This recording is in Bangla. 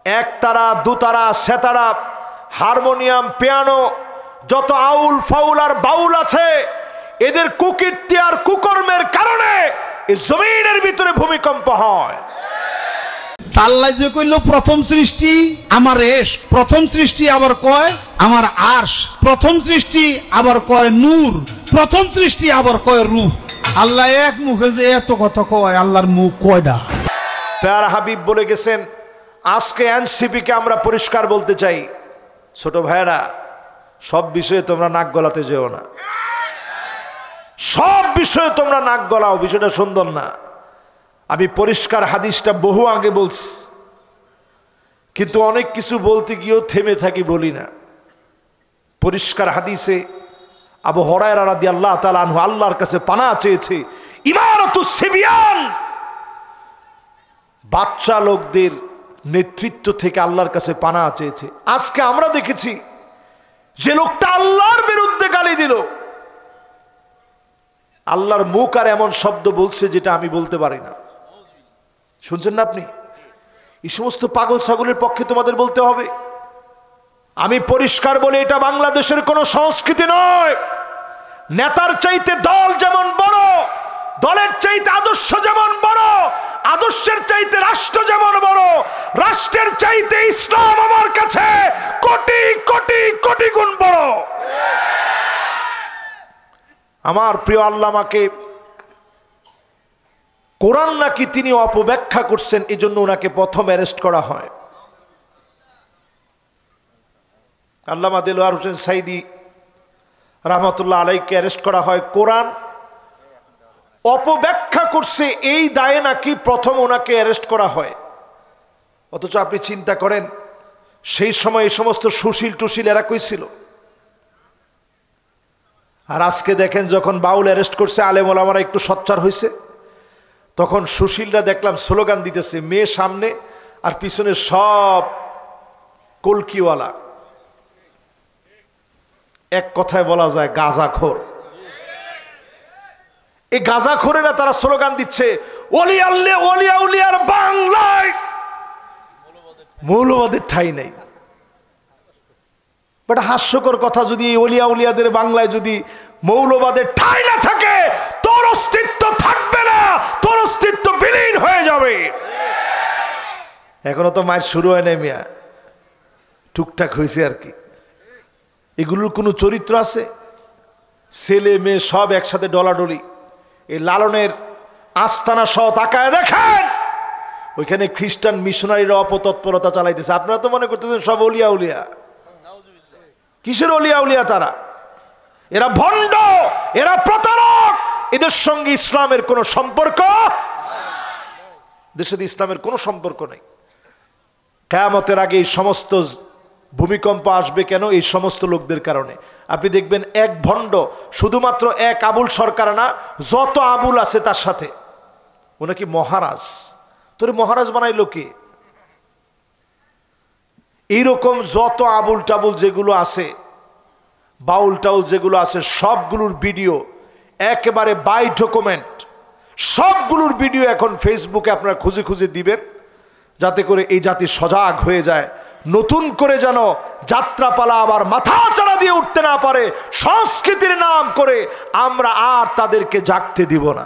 একতারা, দুতারা, সেতারা, হারমোনিয়াম, পিয়ানো, যত আউল ফাউল আর বাউল আছে, এদের কুকীর্তি আর কুকর্মের কারণে এই জমিনের ভিতরে ভূমিকম্প হয়। আল্লাহ যে কইল প্রথম সৃষ্টি আমার এশ, প্রথম সৃষ্টি আবার কয় আমার আরশ, প্রথম সৃষ্টি আবার কয় নূর, প্রথম সৃষ্টি আবার কয় রূহ। আল্লাহ এক মুখে যে এত কথা কয়, আল্লাহর মুখ কয়টা? প্যারা হাবিব বলে গেছেন, আজকে এনসিপি কে আমরা পরিষ্কার বলতে চাই, ছোট ভাইরা সব বিষয়ে তোমরা নাক গলাতে যেও না, সব বিষয়ে তোমরা নাক গলাও, বিষয়টা সুন্দর না। আমি পরিষ্কার হাদিসটা বহু আগে বলছি, কিন্তু অনেক কিছু বলতে গিয়েও থেমে থাকি, বলি না। পরিষ্কার হাদিসে আবু হুরায়রা রাদিয়াল্লাহু তাআলা আনহু আল্লাহর কাছে পানাহ চেয়েছে, ইমারাতুস সিবিয়ান, বাচ্চা লোকদের নেতৃত্ব থেকে আল্লাহর কাছে পানাহ চেয়েছে। আজকে আমরা দেখেছি যে লোকটা আল্লাহর বিরুদ্ধে গালি দিল, আল্লাহর মুখ আর এমন শব্দ বলছে যেটা আমি বলতে পারি না। শুনছেন না আপনি? এই সমস্ত পাগল ছাগলের পক্ষে তোমাদের বলতে হবে। আমি পরিষ্কার বলি, এটা বাংলাদেশের কোন সংস্কৃতি নয়। নেতার চাইতে দল যেমন বড়, দলের চাইতে আদর্শ যেমন বড়, আদর্শের চাইতে রাষ্ট্র যেমন বড়, রাষ্ট্রের চাইতে ইসলাম আমার কাছে কোটি কোটি কোটি গুণ বড়। আমার প্রিয় আল্লামাকে কোরআন নাকি তিনি অপব্যাখ্যা করছেন, এই জন্য ওনাকে প্রথম অ্যারেস্ট করা হয়। আল্লামা দেলোয়ার হোসেন সাইদি রহমতুল্লাহ আলাইকে অ্যারেস্ট করা হয়। কোরআন অপব্যাখ্যা করছে এই দায়ে নাকি প্রথম ওনাকে অ্যারেস্ট করা হয়। অথচ আপনি চিন্তা করেন, সেই সময় এই সমস্ত সুশীল টুশীল এরা কই ছিল? আর আজকে দেখেন, যখন বাউল অ্যারেস্ট করছে, আলেম ওলামারা একটু সোচ্চার হয়েছে, তখন সুশীলরা দেখলাম স্লোগান দিতেছে, মেয়ে সামনে আর পিছনে সব কলকিওয়ালা। এক কথায় বলা যায় গাঁজাখোর। এই গাঁজাখোরেরা তারা স্লোগান দিচ্ছে, ওলি আল্লাহ ওলিয়া উলিয়ার বাংলায় মৌলবাদের ঠাঁই নেই। বাট হাস্যকর কথা, যদি এই ওলিয়া উলিয়াদের বাংলায় যদি মৌলবাদের ঠাঁই না থাকে, তোর অস্তিত্ব থাকবে না, তোর অস্তিত্ব বিলীন হয়ে যাবে। এখনো তো মায়ের শুরু হয় নাই মিয়া, টুকটাক হয়েছে আর কি। এগুলোর কোনো চরিত্র আছে? ছেলে মেয়ে সব একসাথে ডলাডলি। এই লালনের আস্তানা সহ তাকায় দেখেন, ওইখানে খ্রিস্টান মিশনারিরা অপতৎপরতা চালাইতেছে। আপনারা তো মনে করতেছেন সব ওলিয়া উলিয়া। কিসের ওলিয়া উলিয়া? তারা এরা ভণ্ড, এরা প্রতারক। এদের সঙ্গে ইসলামের কোনো সম্পর্ক, এদের সাথে ইসলামের কোনো সম্পর্ক নেই। কিয়ামতের আগে এই সমস্ত ভূমিকম্প আসবে কেন? এই সমস্ত লোকদের কারণে। আপনি দেখবেন এক ভণ্ড, শুধুমাত্র এক আবুল সরকার না, যত আবুল আছে তার সাথে। ও নাকি মহারাজ। তোরে মহারাজ বানাইলো কে? এইরকম যত আবুল টাবুল যেগুলো আছে, বাউল টাউল যেগুলো আছে, সবগুলোর ভিডিও একেবারে বাই ডকুমেন্ট, সবগুলোর ভিডিও এখন ফেসবুকে আপনারা খুঁজে খুঁজে দিবেন, যাতে করে এই জাতি সজাগ হয়ে যায়, নতুন করে যেন যাত্রাপালা আবার মাথা চাড়া দিয়ে উঠতে না পারে। সংস্কৃতির নাম করে আমরা আর তাদেরকে জাগতে দিব না।